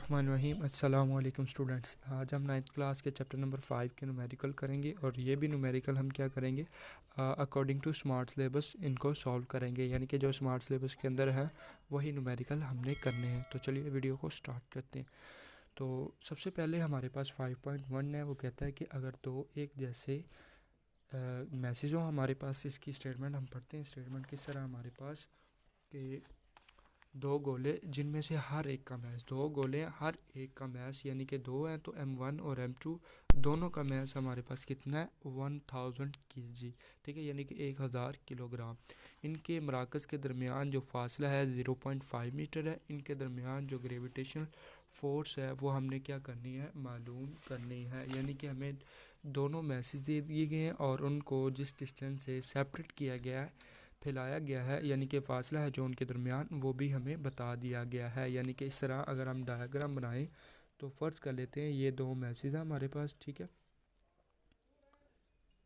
बिस्मिल्लाहिर्रहमानिर्रहीम। अस्सलामु अलैकुम स्टूडेंट्स। आज हम 9th क्लास के चैप्टर नंबर 5 के न्यूमेरिकल करेंगे और ये भी न्यूमेरिकल हम क्या करेंगे अकॉर्डिंग टू स्मार्ट सिलेबस इनको सॉल्व करेंगे, यानी कि जो स्मार्ट सिलेबस के अंदर है वही न्यूमेरिकल हमने करने हैं। तो चलिए वीडियो को स्टार्ट करते हैं। तो सबसे पहले हमारे पास 5.1 है, वो कहता है कि अगर दो एक जैसे मैसेज हो हमारे पास, इसकी स्टेटमेंट हम पढ़ते हैं। स्टेटमेंट किस तरह हमारे पास कि दो गोले जिनमें से हर एक का मैच, दो गोले हर एक का मैच यानी कि दो हैं तो M1 और M2 दोनों का मैच हमारे पास कितना है 1000 kg, ठीक है, यानी कि 1000 किलोग्राम। इनके मराकज़ के दरमियान जो फासला है 0.5 मीटर है। इनके दरमियान जो ग्रेविटेशनल फोर्स है वो हमने क्या करनी है, मालूम करनी है। यानी कि हमें दोनों मैसेज दे दिए गए हैं और उनको जिस डिस्टेंस से सेपरेट किया गया है, फैलाया गया है, यानी कि फासला है जो उनके दरमियान, वो भी हमें बता दिया गया है। यानी कि इस तरह अगर हम डायग्राम बनाएं तो फ़र्ज़ कर लेते हैं ये दो मैसेज हैं हमारे पास, ठीक है,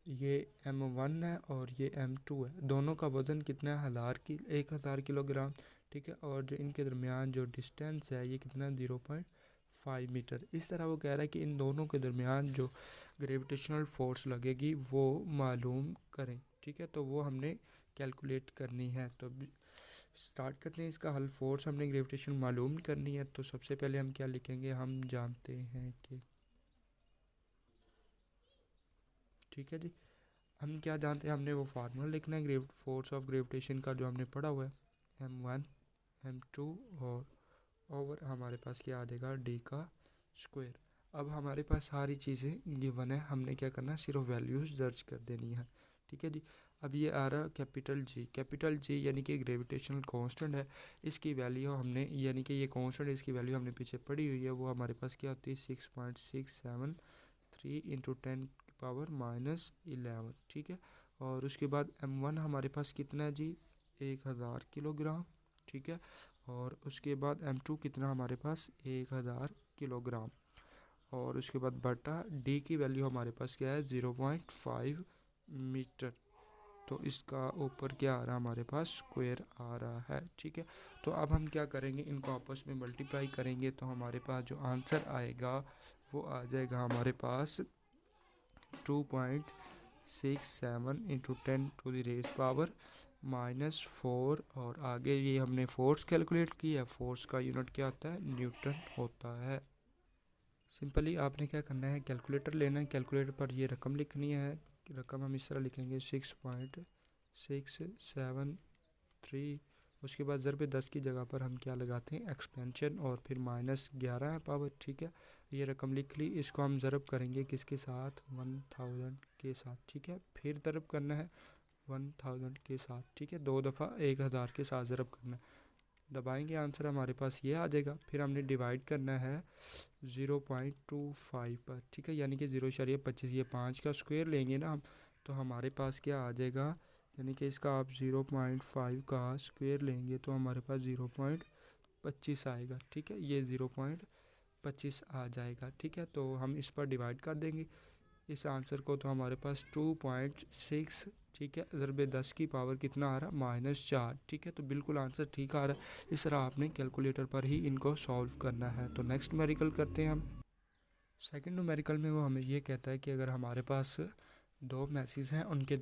ये M1 है और ये M2 है। दोनों का वज़न कितना है 1000 किलोग्राम, ठीक है, और जो इनके दरमियान जो डिस्टेंस है ये कितना 0.5 मीटर। इस तरह वो कह रहा है कि इन दोनों के दरमियान जो ग्रेविटेशनल फोर्स लगेगी वो मालूम करें, ठीक है। तो वो हमने कैलकुलेट करनी है। तो स्टार्ट करते हैं इसका हल। फोर्स हमने ग्रेविटेशन मालूम करनी है, तो सबसे पहले हम क्या लिखेंगे, हम जानते हैं कि, ठीक है जी, हम क्या जानते हैं, हमने वो फार्मूला लिखना है फोर्स ऑफ ग्रेविटेशन का जो हमने पढ़ा हुआ है M1 M2 और ओवर हमारे पास क्या आ जाएगा D का स्क्वायर। अब हमारे पास सारी चीज़ें गिवन है, हमने क्या करना है, सिर्फ वैल्यूज़ दर्ज कर देनी है, ठीक है जी। अब ये आ रहा कैपिटल जी यानी कि ग्रेविटेशनल कांस्टेंट है। इसकी वैल्यू हमने, यानी कि ये कांस्टेंट इसकी वैल्यू हमने पीछे पढ़ी हुई है, वो हमारे पास क्या होती है 6.673 इंटू 10⁻⁻11, ठीक है। और उसके बाद M1 हमारे पास कितना है जी 1000 किलोग्राम, ठीक है। और उसके बाद M2 कितना हमारे पास 1000 किलोग्राम। और उसके बाद बटा D की वैल्यू हमारे पास क्या है 0.5 मीटर। तो इसका ऊपर क्या आ रहा है हमारे पास स्क्वायर आ रहा है, ठीक है। तो अब हम क्या करेंगे, इनको आपस में मल्टीप्लाई करेंगे तो हमारे पास जो आंसर आएगा वो आ जाएगा हमारे पास 2.67 इंटू 10⁻⁻⁴। और आगे ये हमने फोर्स कैलकुलेट की है। फोर्स का यूनिट क्या होता है, न्यूटन होता है। सिंपली आपने क्या करना है, कैलकुलेटर लेना है, कैलकुलेटर पर ये रकम लिखनी है। रकम हम इस तरह लिखेंगे 6.673। उसके बाद ज़रब 10 की जगह पर हम क्या लगाते हैं एक्सपेंशन और फिर -11 है पावर, ठीक है। ये रकम लिख ली। इसको हम ज़रब करेंगे किसके साथ 1000 के साथ, ठीक है। फिर ज़रब करना है 1000 के साथ, ठीक है, 2 दफ़ा 1000 के साथ ज़रब करना है। दबाएंगे आंसर हमारे पास ये आ जाएगा। फिर हमने डिवाइड करना है 0.25 पर, ठीक है, यानी कि 0.25, ये 5 का स्क्वायर लेंगे ना हम, तो हमारे पास क्या आ जाएगा, यानी कि इसका आप 0.5 का स्क्वायर लेंगे तो हमारे पास 0.25 आएगा, ठीक है, ये 0.25 आ जाएगा, ठीक है। तो हम इस पर डिवाइड कर देंगे इस आंसर को, तो हमारे पास 2.6, ठीक है, ज़रब 10 की पावर कितना आ रहा है -4, ठीक है। तो बिल्कुल आंसर ठीक आ रहा है। इस तरह आपने कैलकुलेटर पर ही इनको सॉल्व करना है। तो नेक्स्ट न्यूमेरिकल करते हैं हम। सेकंड न्यूमेरिकल में वो हमें ये कहता है कि अगर हमारे पास दो मैसेज हैं, उनके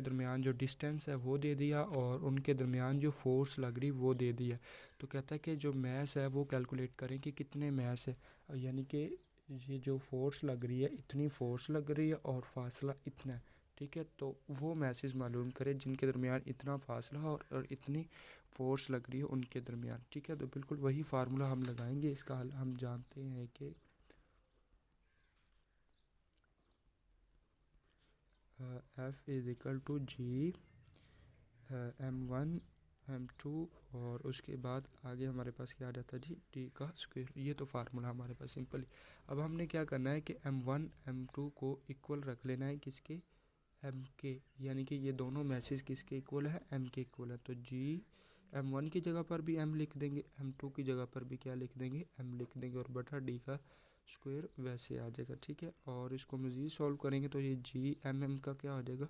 दरमियान जो डिस्टेंस है वो दे दिया और उनके दरमियान जो फोर्स लग रही वो दे दिया। तो कहता है कि जो मैस है वो कैलकुलेट करें कि कितने मैस है, यानी कि ये जो फोर्स लग रही है इतनी फोर्स लग रही है और फासला इतना है, ठीक है। तो वो मैसेज मालूम करें जिनके दरमियान इतना फासला और इतनी फोर्स लग रही है उनके दरमियान, ठीक है। तो बिल्कुल वही फार्मूला हम लगाएंगे। इसका हल हम जानते हैं कि F is equal to G M1 M2 और उसके बाद आगे हमारे पास क्या आ जाता है जी D का स्क्वायर। ये तो फार्मूला हमारे पास सिंपली। अब हमने क्या करना है कि M1 M2 को इक्वल रख लेना है किसके, M के, यानी कि ये दोनों मैसेज किसके इक्वल है, M के इक्वल है। तो G M1 की जगह पर भी M लिख देंगे, M2 की जगह पर भी क्या लिख देंगे, M लिख देंगे, और बटा D का स्क्वायर वैसे आ जाएगा, ठीक है। और इसको मज़ीद सॉल्व करेंगे तो ये G M का क्या आ जाएगा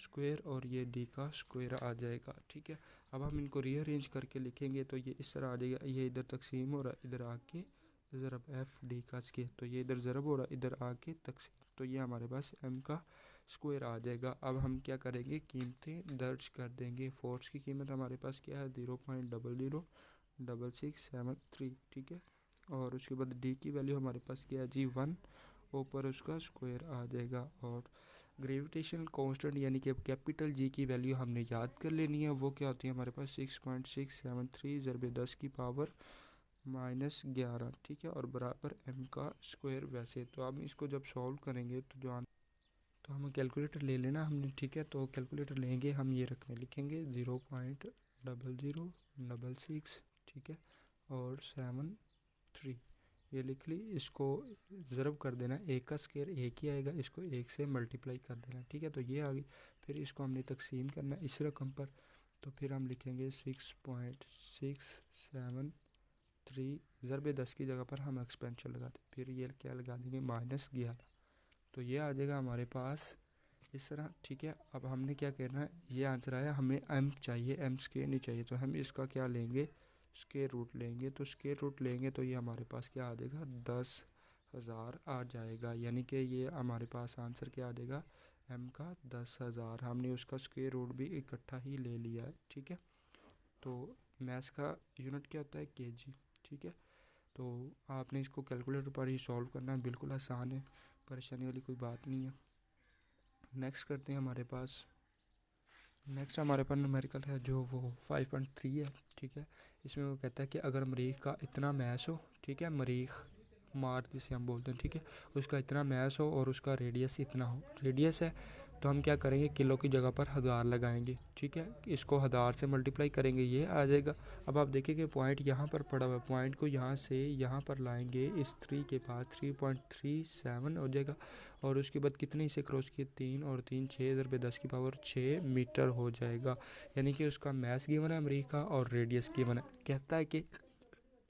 स्क्वायर और ये D का स्क्वायर आ जाएगा, ठीक है। अब हम इनको रीअरेंज करके लिखेंगे तो ये इस तरह आ जाएगा, ये इधर तकसीम और इधर आके ज़रब एफ डी का स्केयर, तो ये इधर ज़रब हो रहा है, इधर आके तकसीम, तो ये हमारे पास एम का स्क्वायर आ जाएगा। अब हम क्या करेंगे, कीमतें दर्ज कर देंगे। फोर्स की कीमत हमारे पास क्या है 0.006673, ठीक है। और उसके बाद डी की वैल्यू हमारे पास क्या है जी 1, ऊपर उसका स्क्वायर आ जाएगा। और ग्रेविटेशनल कांस्टेंट यानी कि कैपिटल जी की वैल्यू हमने याद कर लेनी है, वो क्या होती है हमारे पास 6.673 ज़रबे 10 की पावर -11, ठीक है, और बराबर एम का स्क्वायर। वैसे तो अब इसको जब सॉल्व करेंगे तो हम कैलकुलेटर ले लेना हमने, ठीक है। तो कैलकुलेटर लेंगे हम, ये रकमें लिखेंगे 0.0066, ठीक है, और 73 ये लिख ली। इसको ज़रब कर देना, एक का स्क्वायर एक ही आएगा, इसको एक से मल्टीप्लाई कर देना, ठीक है। तो ये आ गई। फिर इसको हमने तकसीम करना इस रकम पर, तो फिर हम लिखेंगे 6.673 ज़रबे 10 की जगह पर हम एक्सपेंशन लगाते, फिर ये क्या लगा देंगे -11, तो ये आ जाएगा हमारे पास इस तरह, ठीक है। अब हमने क्या करना है, ये आंसर आया, हमें एम चाहिए, एम स्क्वायर नहीं चाहिए, तो हम इसका क्या लेंगे, स्क्वायर रूट लेंगे। तो स्क्वायर रूट लेंगे तो ये हमारे पास क्या आ जाएगा 10,000 आ जाएगा, यानी कि ये हमारे पास आंसर क्या आ जाएगा एम का 10,000। हमने उसका स्क्वायर रूट भी इकट्ठा ही ले लिया है, ठीक है। तो मैथ्स का यूनिट क्या होता है केजी, ठीक है। तो आपने इसको कैलकुलेटर पर ही सॉल्व करना है, बिल्कुल आसान है, परेशानी वाली कोई बात नहीं है। नेक्स्ट करते हैं नेक्स्ट हमारे पास न्यूमेरिकल है जो वो 5.3 है, ठीक है। इसमें वो कहता है कि अगर मरीख का इतना मैस हो, ठीक है, मरीख मार जिसे हम बोलते हैं, ठीक है, उसका इतना मैस हो और उसका रेडियस इतना हो, रेडियस है तो हम क्या करेंगे, किलो की जगह पर 1000 लगाएंगे, ठीक है। इसको 1000 से मल्टीप्लाई करेंगे, ये आ जाएगा। अब आप देखिए कि पॉइंट यहाँ पर पड़ा हुआ है, पॉइंट को यहाँ से यहाँ पर लाएंगे, इस 3 के बाद 3.37 हो जाएगा। और उसके बाद कितने इसे क्रॉस किए, 3 और 3 6 ज़रबे 10 की पावर 6 मीटर हो जाएगा। यानी कि उसका मैस गिवन है मरीख का और रेडियस गिवन है। कहता है कि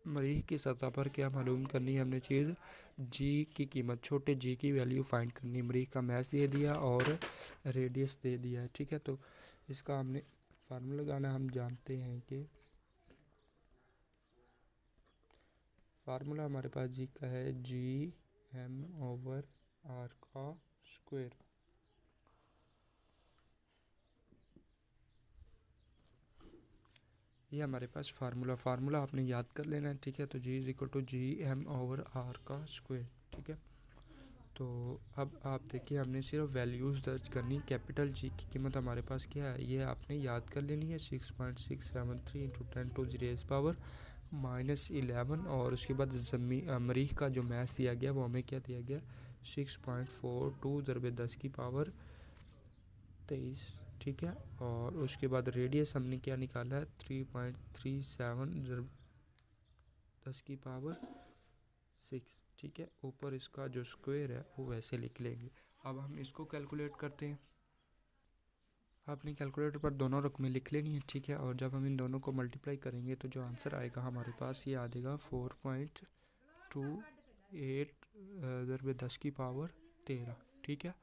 मरीख की सतह पर क्या मालूम करनी है हमने चीज़, जी की कीमत, छोटे जी की वैल्यू फाइंड करनी है। मरीख का मैस दे दिया और रेडियस दे दिया है, ठीक है। तो इसका हमने फार्मूला लगाना, हम जानते हैं कि फार्मूला हमारे पास जी का है G/m/r का स्क्वायर। ये हमारे पास फार्मूला आपने याद कर लेना है, ठीक है। तो G=G/m/r का स्क्वायर, ठीक है। तो अब आप देखिए हमने सिर्फ वैल्यूज़ दर्ज करनी, कैपिटल जी की कीमत हमारे पास क्या है ये आपने याद कर लेनी है 6.673 × 10⁻11, और उसके बाद मरीख का जो मैस दिया गया वो हमें क्या दिया गया 6.42 ज़रबे 10 की पावर 23, ठीक है। और उसके बाद रेडियस हमने क्या निकाला है 3.37 ज़रबे 10 की पावर 6, ठीक है। ऊपर इसका जो स्क्वायर है वो वैसे लिख लेंगे। अब हम इसको कैलकुलेट करते हैं। आपने कैलकुलेटर पर दोनों रकमें लिख लेनी है, ठीक है। और जब हम इन दोनों को मल्टीप्लाई करेंगे तो जो आंसर आएगा हमारे पास ये आ जाएगा 4.28 ज़रबे 10 की पावर 13, ठीक है।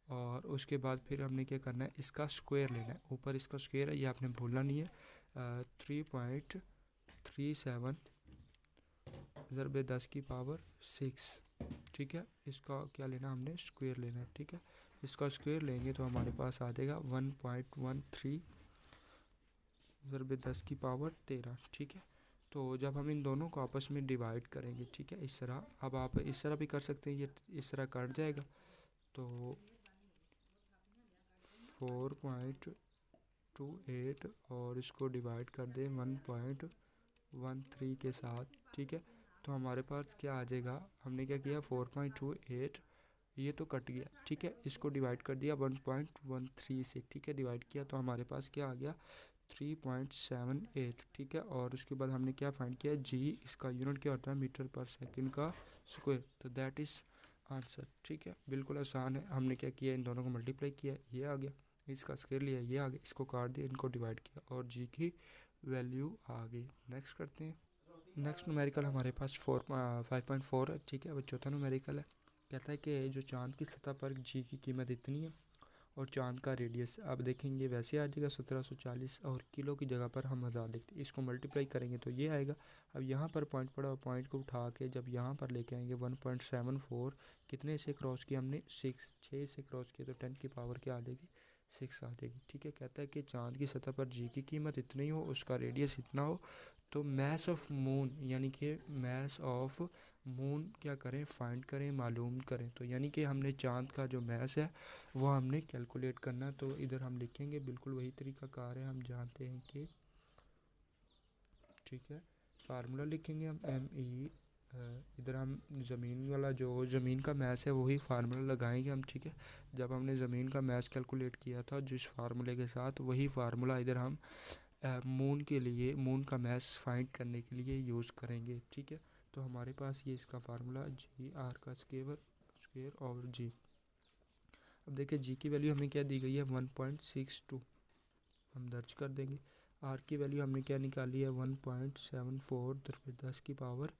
और उसके बाद फिर हमने क्या करना है, इसका स्क्वायर लेना है, ऊपर इसका स्क्वायर है ये आपने भूलना नहीं है। 3.37 ज़रबे 10 की पावर 6, ठीक है। इसका क्या लेना हमने स्क्वायर लेना है, ठीक है। इसका स्क्वायर लेंगे तो हमारे पास आ जाएगा 1.13 ज़रबे 10 की पावर 13, ठीक है। तो जब हम इन दोनों को आपस में डिवाइड करेंगे, ठीक है, इस तरह, अब आप इस तरह भी कर सकते हैं, ये इस तरह कट जाएगा तो 4.28 और इसको डिवाइड कर दें 1.13 के साथ, ठीक है। तो हमारे पास क्या आ जाएगा, हमने क्या किया 4.28, ये तो कट गया, ठीक है, इसको डिवाइड कर दिया 1.13 से, ठीक है, डिवाइड किया तो हमारे पास क्या आ गया 3.78, ठीक है। और उसके बाद हमने क्या फाइंड किया जी, इसका यूनिट क्या होता है मीटर पर सेकंड का स्क्वायर, तो दैट इज़ आंसर, ठीक है। बिल्कुल आसान है। हमने क्या किया, इन दोनों को मल्टीप्लाई किया, ये आ गया, इसका स्क्वायर लिया, ये आ गया, इसको काट दिया, इनको डिवाइड किया और जी की वैल्यू आ गई। नेक्स्ट करते हैं। नेक्स्ट न्यूमेरिकल हमारे पास 5.4 है, ठीक है, वो चौथा न्यूमेरिकल है। कहता है कि जो चांद की सतह पर जी की कीमत इतनी है और चांद का रेडियस अब देखेंगे वैसे आ जाएगा 1740 और किलो की जगह पर हम 1000 लिखते हैं। इसको मल्टीप्लाई करेंगे तो ये आएगा। अब यहाँ पर पॉइंट पड़ा, पॉइंट को उठा के जब यहाँ पर लेके आएंगे 1.74 कितने से क्रॉस किया हमने 6 से क्रॉस किया तो 10 की पावर क्या आ जाएगी 6 आ जाएगी। ठीक है, कहता है कि चांद की सतह पर जी की कीमत इतनी हो, उसका रेडियस इतना हो, तो मैस ऑफ मून यानी कि मैस ऑफ मून क्या करें फाइंड करें मालूम करें। तो यानी कि हमने चांद का जो मैस है वो हमने कैलकुलेट करना। तो इधर हम लिखेंगे बिल्कुल वही तरीका कार है, हम जानते हैं कि ठीक है फार्मूला लिखेंगे हम ME, इधर हम ज़मीन वाला जो ज़मीन का मैस है वही फार्मूला लगाएंगे हम। ठीक है, जब हमने ज़मीन का मैस कैलकुलेट किया था जिस फार्मूले के साथ वही फार्मूला इधर हम मून के लिए मून का मैस फाइंड करने के लिए यूज़ करेंगे। ठीक है, तो हमारे पास ये इसका फार्मूला GR का स्क्वायर और G। अब देखिए G की वैल्यू हमें क्या दी गई है 1.62, हम दर्ज कर देंगे। R की वैल्यू हमने क्या निकाली है 1.74 10 की पावर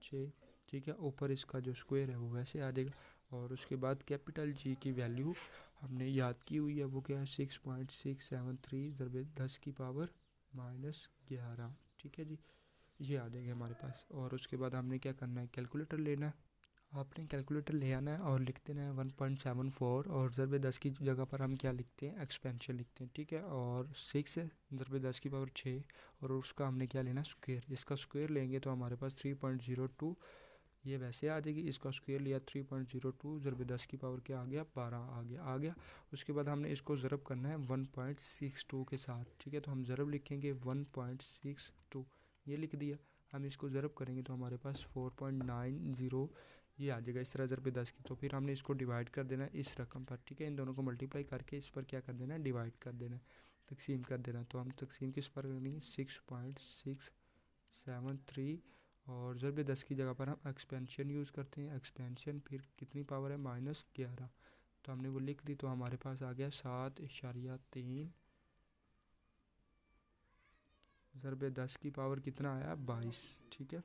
6। ठीक है, ऊपर इसका जो स्क्वायर है वो वैसे आ जाएगा। और उसके बाद कैपिटल G की वैल्यू हमने याद की हुई है वो क्या है 6.673 10 की पावर -11। ठीक है जी, ये आ जाएगा हमारे पास। और उसके बाद हमने क्या करना है कैलकुलेटर लेना है। आपने कैलकुलेटर ले आना है और लिख देना है 1.74 और ज़रबे 10 की जगह पर हम क्या लिखते हैं एक्सपेंशन लिखते हैं। ठीक है, और 6 है ज़रबे 10 की पावर 6 और उसका हमने क्या लेना स्क्वायर, इसका स्क्वायर लेंगे तो हमारे पास 3.02 ये वैसे आ जाएगी। इसका स्क्वायर लिया 3.02 ज़रबे 10 की पावर क्या आ गया 12 आ गया। उसके बाद हमने इसको ज़रब करना है 1.62 के साथ। ठीक है, तो हम ज़रब लिखेंगे 1.62, ये लिख दिया। हम इसको ज़रब करेंगे तो हमारे पास 4.90 ये आ जाएगा इस तरह ज़रबे 10 की। तो फिर हमने इसको डिवाइड कर देना है इस रकम पर। ठीक है, इन दोनों को मल्टीप्लाई करके इस पर क्या कर देना है डिवाइड कर देना है, तकसीम कर देना। तो हम तकसीम किस पर करनी है 6.673 और ज़रबे 10 की जगह पर हम एक्सपेंशन यूज़ करते हैं। एक्सपेंशन फिर कितनी पावर है -11, तो हमने वो लिख दी। तो हमारे पास आ गया 7.3 ज़रबे 10 की पावर कितना आया 22। ठीक है,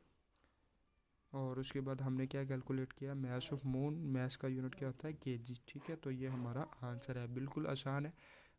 और उसके बाद हमने क्या कैलकुलेट किया मैस ऑफ मून, मैस का यूनिट क्या होता है kg। ठीक है, तो ये हमारा आंसर है, बिल्कुल आसान है।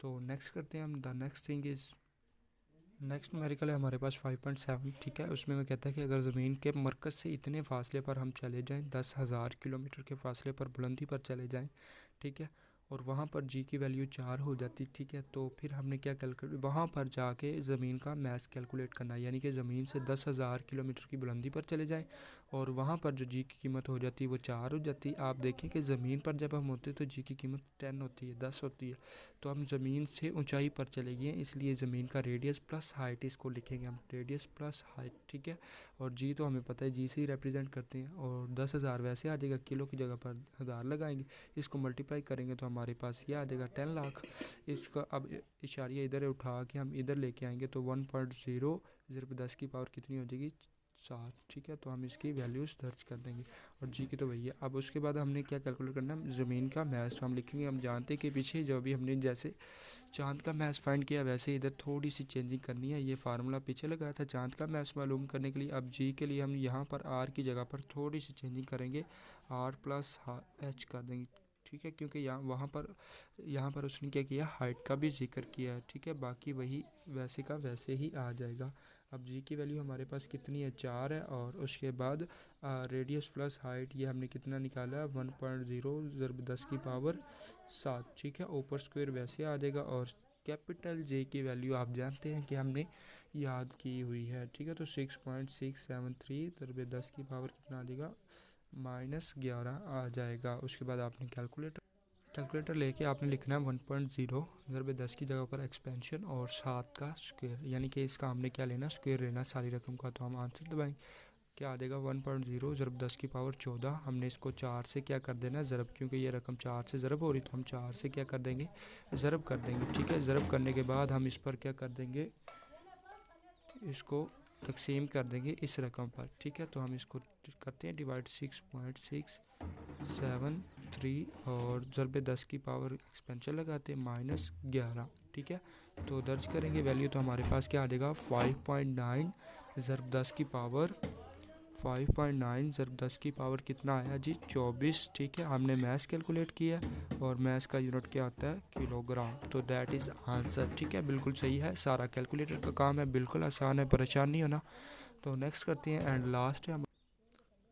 तो नेक्स्ट करते हैं हम। The next thing is next numerical है हमारे पास 5.7। ठीक है, उसमें मैं कहता है कि अगर ज़मीन के मरकज़ से इतने फासले पर हम चले जाएं 10,000 किलोमीटर के फासले पर बुलंदी पर चले जाएं, ठीक है, और वहाँ पर जी की वैल्यू 4 हो जाती। ठीक है, तो फिर हमने क्या कैलकुलेट वहाँ पर जाके ज़मीन का मैस कैलकुलेट करना है, यानी कि ज़मीन से 10,000 किलोमीटर की बुलंदी पर चले जाएं और वहाँ पर जो जी की कीमत हो जाती है वो 4 हो जाती है। आप देखें कि ज़मीन पर जब हम होते हैं तो जी की कीमत 10 होती है 10 होती है, तो हम ज़मीन से ऊंचाई पर चले गए, इसलिए ज़मीन का रेडियस प्लस हाइट इसको लिखेंगे हम, रेडियस प्लस हाइट। ठीक है, और जी तो हमें पता है जी से ही रिप्रेजेंट करते हैं और 10,000 वैसे आ जाएगा, किलो की जगह पर 1000 लगाएंगे, इसको मल्टीप्लाई करेंगे तो हमारे पास ये आ जाएगा 10 लाख। इसका अब इशारिया इधर उठा के हम इधर लेके आएंगे तो 1.0 ज़रब 10 की पावर कितनी हो जाएगी 7। ठीक है, तो हम इसकी वैल्यूज़ दर्ज कर देंगे और जी की तो वही है। अब उसके बाद हमने क्या कैलकुलेट करना है ज़मीन का मैस, तो हम लिखेंगे, हम जानते हैं कि पीछे जो भी हमने जैसे चांद का मैस फाइंड किया वैसे इधर थोड़ी सी चेंजिंग करनी है। ये फार्मूला पीछे लगाया था चांद का मैस मालूम करने के लिए, अब जी के लिए हम यहाँ पर आर की जगह पर थोड़ी सी चेंजिंग करेंगे, आर प्लस एच कर देंगे। ठीक है, क्योंकि यहाँ पर उसने क्या किया हाइट का भी जिक्र किया है। ठीक है, बाकी वही वैसे का वैसे ही आ जाएगा। अब जी की वैल्यू हमारे पास कितनी है 4 है और उसके बाद रेडियस प्लस हाइट ये हमने कितना निकाला है 1.0 ज़रब 10 की पावर 7। ठीक है, ऊपर स्क्वायर वैसे आ जाएगा और कैपिटल जे की वैल्यू आप जानते हैं कि हमने याद की हुई है। ठीक है, तो 6.673 ज़रब 10 की पावर कितना आ जाएगा -11 आ जाएगा। उसके बाद आपने कैलकुलेटर लेके आपने लिखना है 1.0 ज़रब 10 की जगह पर एक्सपेंशन और 7 का स्क्वायर, यानी कि इसका हमने क्या लेना स्क्वायर लेना सारी रकम का। तो हम आंसर दबाएंगे, क्या आ जाएगा 1.0 ज़रब 10 की पावर 14। हमने इसको 4 से क्या कर देना है ज़रब, क्योंकि ये रकम 4 से ज़रब हो रही तो हम 4 से क्या कर देंगे ज़रब कर देंगे। ठीक है, ज़रब करने के बाद हम इस पर क्या कर देंगे इसको तकसीम कर देंगे इस रकम पर। ठीक है, तो हम इसको करते हैं डिवाइड 6.673 और ज़रब 10 की पावर एक्सपेंशन लगाते हैं -11। ठीक है, तो दर्ज करेंगे वैल्यू तो हमारे पास क्या आ जाएगा 5.9 ज़रब 10 की पावर 5.9 ज़रब 10 की पावर कितना आया जी 24। ठीक है, हमने मैथ्स कैलकुलेट किया और मैथ्स का यूनिट क्या होता है किलोग्राम। तो दैट इज़ आंसर। ठीक है, बिल्कुल सही है, सारा कैलकुलेटर का काम है, बिल्कुल आसान है, परेशान नहीं होना। तो नेक्स्ट करते हैं एंड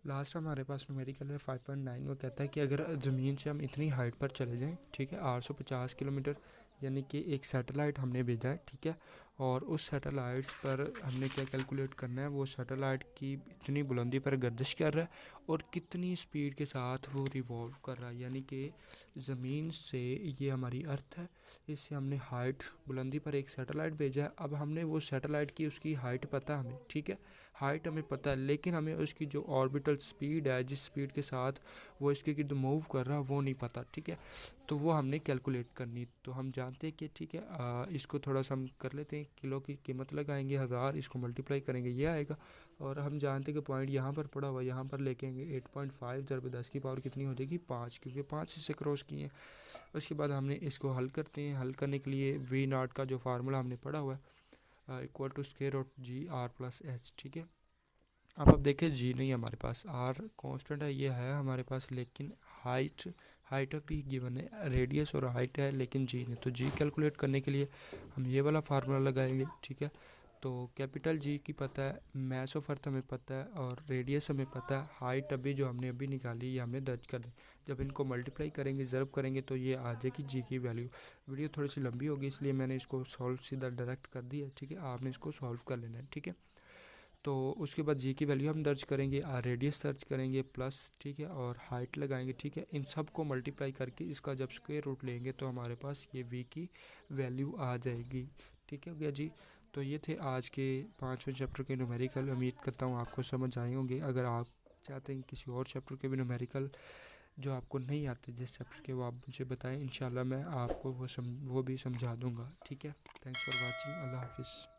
लास्ट हमारे पास न्यूमेरिकल है 5.9। वो कहता है कि अगर ज़मीन से हम इतनी हाइट पर चले जाएं, ठीक है, 850 किलोमीटर, यानी कि एक सैटेलाइट हमने भेजा है, ठीक है, और उस सैटेलाइट्स पर हमने क्या कैलकुलेट करना है, वो सैटेलाइट की इतनी बुलंदी पर गर्दिश कर रहा है और कितनी स्पीड के साथ वो रिवॉल्व कर रहा है। यानी कि ज़मीन से, ये हमारी अर्थ है, इससे हमने हाइट बुलंदी पर एक सैटेलाइट भेजा है। अब हमने वो सैटेलाइट की उसकी हाइट पता हमें, ठीक है, हाइट हमें पता है, लेकिन हमें उसकी जो ऑर्बिटल स्पीड है, जिस स्पीड के साथ वो इसके गिर्द मूव कर रहा है, वो नहीं पता। ठीक है, तो वो हमने कैलकुलेट करनी। तो हम जानते हैं कि ठीक है, इसको थोड़ा सा हम कर लेते हैं, किलो की कीमत लगाएंगे 1000, इसको मल्टीप्लाई करेंगे, ये आएगा। और हम जानते हैं कि पॉइंट यहाँ पर पड़ा हुआ, यहाँ पर लेके आएंगे 8.5 ज़रब 10 की पावर कितनी हो जाएगी 5, क्योंकि 5 इससे क्रॉस किए हैं। उसके बाद हमने इसको हल करते हैं। हल करने के लिए V0 का जो फार्मूला हमने पढ़ा हुआ है equal to square root g r plus h. ठीक है, अब देखें जी नहीं हमारे पास, आर कांस्टेंट है, ये है हमारे पास, लेकिन हाइट भी गिवन है, रेडियस और हाइट है, लेकिन जी नहीं। तो जी कैलकुलेट करने के लिए हम ये वाला फार्मूला लगाएंगे। ठीक है, तो कैपिटल जी की पता है, मैस ऑफ अर्थ हमें पता है, और रेडियस हमें पता है, हाइट अभी जो हमने अभी निकाली ये हमने दर्ज कर दी। जब इनको मल्टीप्लाई करेंगे, ज़रब करेंगे, तो ये आ जाएगी जी की वैल्यू। वीडियो थोड़ी सी लंबी होगी, इसलिए मैंने इसको सॉल्व सीधा डायरेक्ट कर दिया। ठीक है, आपने इसको सॉल्व कर लेना है। ठीक है, तो उसके बाद जी की वैल्यू हम दर्ज करेंगे, रेडियस सर्च करेंगे प्लस, ठीक है, और हाइट लगाएंगे। ठीक है, इन सब को मल्टीप्लाई करके इसका जब स्क्वायर रूट लेंगे तो हमारे पास ये वी की वैल्यू आ जाएगी। ठीक है हो गया जी। तो ये थे आज के 5वें चैप्टर के न्यूमेरिकल। उम्मीद करता हूँ आपको समझ आए होंगे। अगर आप चाहते हैं किसी और चैप्टर के भी न्यूमेरिकल जो आपको नहीं आते जिस चैप्टर के, वो आप मुझे बताएं, इंशाल्लाह मैं आपको वो भी समझा दूँगा। ठीक है, थैंक्स फॉर वॉचिंग, अल्लाह हाफिज़।